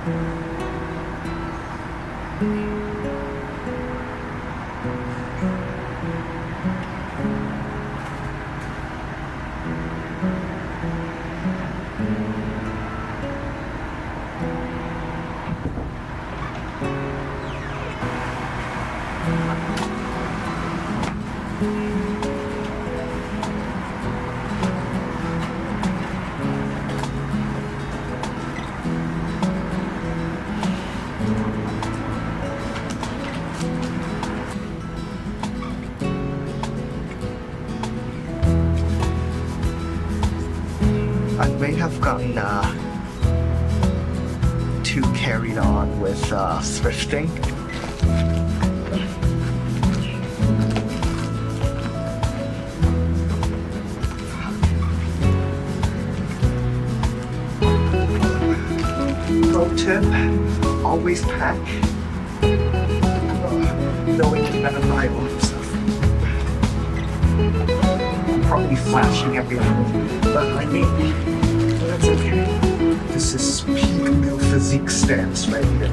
I may have gotten too carried on with thrifting. Pro tip, always pack. Knowing you never buy all this stuff. I'm probably flashing everyone, but I mean, that's okay. This is peak new physique stance right here.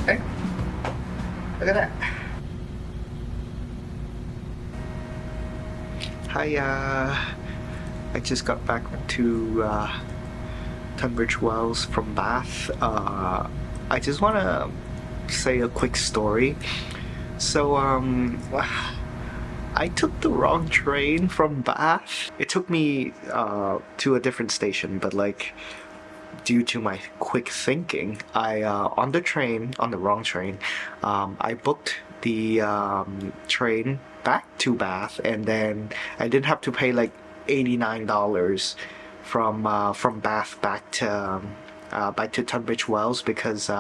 Hey, look at that. Hi, I just got back to Tunbridge Wells from Bath. I just want to say a quick story. So, I took the wrong train from Bath. It took me to a different station, but like, due to my quick thinking, I on the wrong train, I booked the train back to Bath, and then I didn't have to pay like $89 from Bath back to Tunbridge Wells because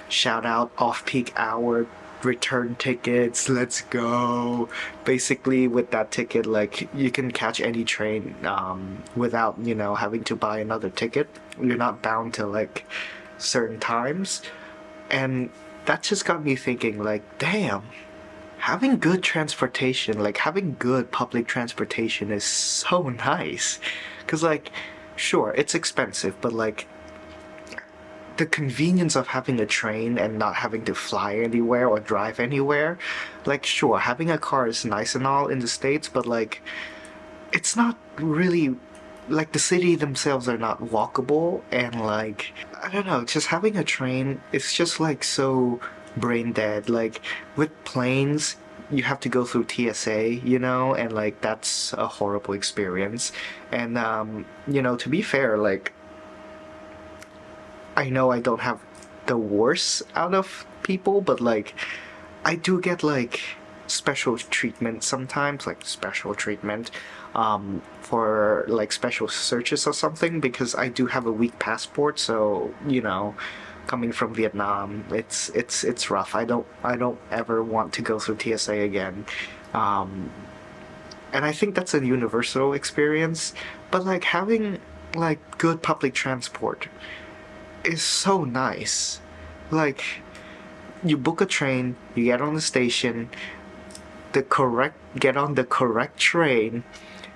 shout out off-peak hour return tickets, let's go. Basically with that ticket, like, you can catch any train without having to buy another ticket. You're not bound to like certain times, and that just got me thinking, like, damn, having good transportation, like having good public transportation is so nice. Because like, sure, it's expensive, but like the convenience of having a train and not having to fly anywhere or drive anywhere, like, sure, having a car is nice and all in the States, but like, it's not really, like, the city themselves are not walkable, and like, I don't know, just having a train, it's just like so brain dead. Like with planes, you have to go through TSA, and like that's a horrible experience. And to be fair, like, I know I don't have the worst out of people, but like, I do get like special treatment sometimes, like special treatment for like special searches or something, because I do have a weak passport. So coming from Vietnam, it's rough. I don't ever want to go through TSA again. And I think that's a universal experience. But like having like good public transport is so nice. Like, you book a train, you get on the station, get on the correct train,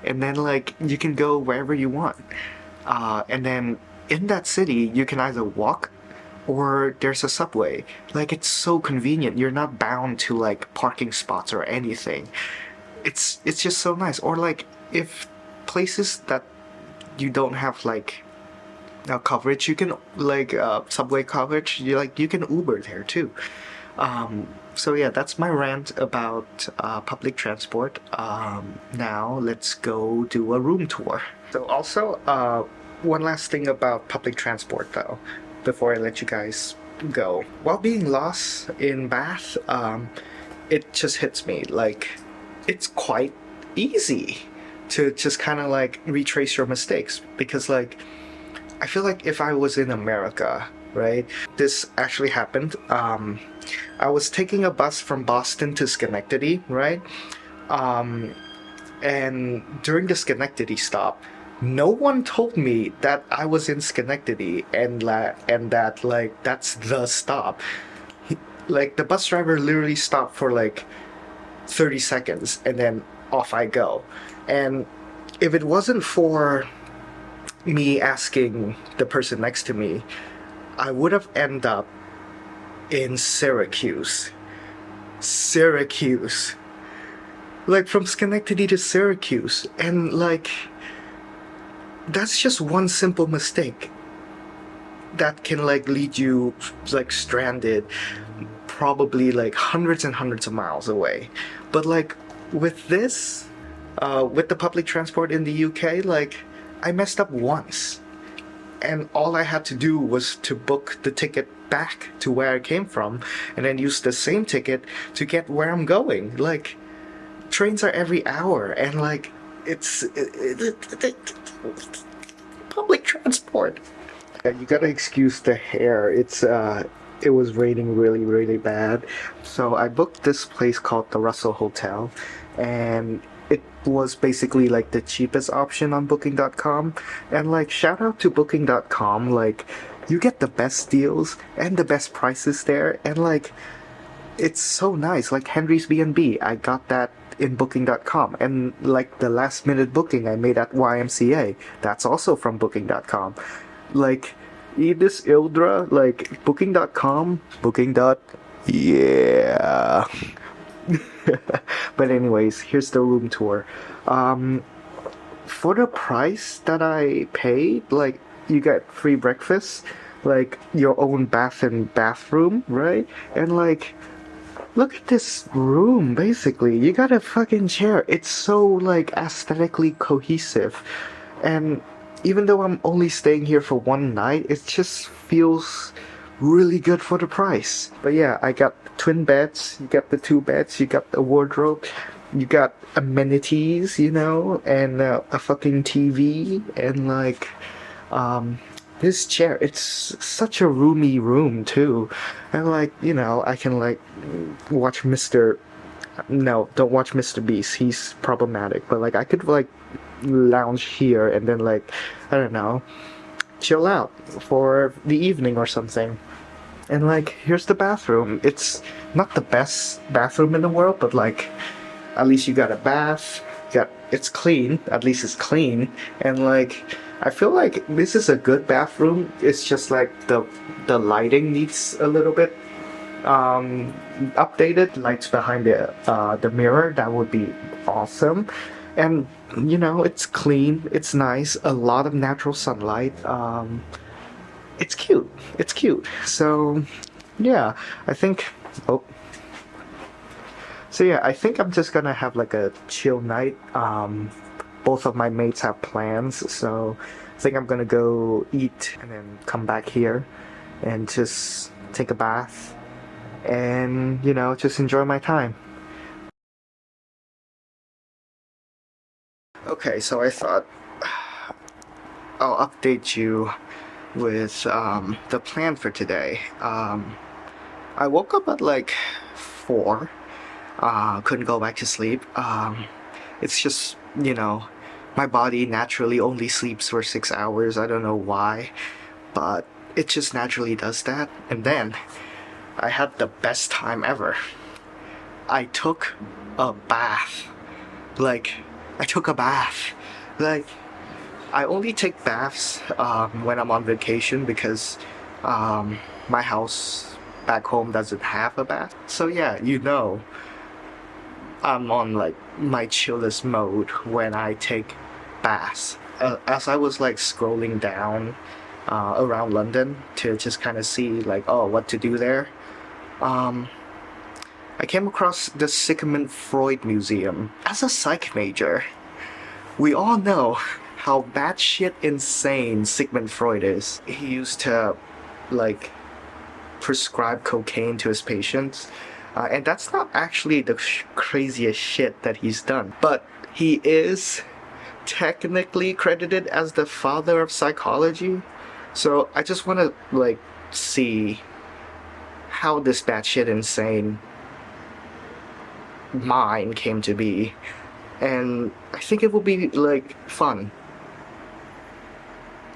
and then like you can go wherever you want. And then in that city, you can either walk or there's a subway. Like, it's so convenient. You're not bound to like parking spots or anything. It's just so nice. Or like, if places that you don't have like coverage, you can like subway coverage, you can Uber there too. So yeah, that's my rant about public transport. Now let's go do a room tour. So also, one last thing about public transport though, before I let you guys go. While being lost in Bath, it just hits me like it's quite easy to just kind of like retrace your mistakes, because like, I feel like if I was in America, right? This actually happened. I was taking a bus from Boston to Schenectady, right? And during the Schenectady stop, no one told me that I was in Schenectady and that like that's the stop. Like the bus driver literally stopped for like 30 seconds and then off I go. And if it wasn't for me asking the person next to me, I would have ended up in Syracuse. Syracuse. Like from Schenectady to Syracuse. And like that's just one simple mistake that can like lead you like stranded probably like hundreds and hundreds of miles away. But like with this, with the public transport in the UK, like I messed up once. And all I had to do was to book the ticket back to where I came from and then use the same ticket to get where I'm going. Like trains are every hour and like it's public transport. You gotta excuse the hair. It was raining really, really bad. So I booked this place called the Russell Hotel, and it was basically like the cheapest option on booking.com. And like shout out to booking.com, like you get the best deals and the best prices there, and like it's so nice. Like Henry's B&B, I got that in booking.com, and like the last minute booking I made at YMCA, that's also from booking.com. Like Edis Ildra, like booking.com, booking dot yeah. But anyways, here's the room tour. For the price that I paid, like you get free breakfast, like your own bath and bathroom, right? And like look at this room, basically. You got a fucking chair. It's so like aesthetically cohesive. And even though I'm only staying here for one night, it just feels really good for the price. But yeah, I got twin beds, you got the two beds, you got the wardrobe, you got amenities, you know, and a fucking TV, and like, this chair, it's such a roomy room too. And like, you know, I can like watch Mr. No, don't watch Mr. Beast. He's problematic. But like, I could like lounge here and then like, I don't know, chill out for the evening or something. And like, here's the bathroom. It's not the best bathroom in the world, but like, at least you got a bath. It's clean. At least it's clean. And like, I feel like this is a good bathroom. It's just like the lighting needs a little bit updated. Lights behind the mirror, that would be awesome. And you know, it's clean. It's nice. A lot of natural sunlight. It's cute. It's cute. So yeah, I think. Oh. So yeah, I think I'm just gonna have like a chill night. Both of my mates have plans, so I think I'm gonna go eat and then come back here and just take a bath and, you know, just enjoy my time. Okay, so I thought I'll update you with the plan for today. I woke up at like 4. Couldn't go back to sleep. It's just, you know, my body naturally only sleeps for 6 hours. I don't know why, but it just naturally does that. And then I had the best time ever. I took a bath. Like, I took a bath. Like, I only take baths when I'm on vacation because my house back home doesn't have a bath. So yeah, you know, I'm on like my chillest mode when I take baths. As I was like scrolling down around London to just kind of see like, oh, what to do there, I came across the Sigmund Freud Museum. As a psych major, we all know how batshit insane Sigmund Freud is. He used to like prescribe cocaine to his patients. And that's not actually the craziest shit that he's done. But he is technically credited as the father of psychology. So I just want to like see how this batshit insane mind came to be. And I think it will be like fun.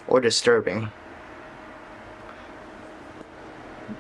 or disturbing.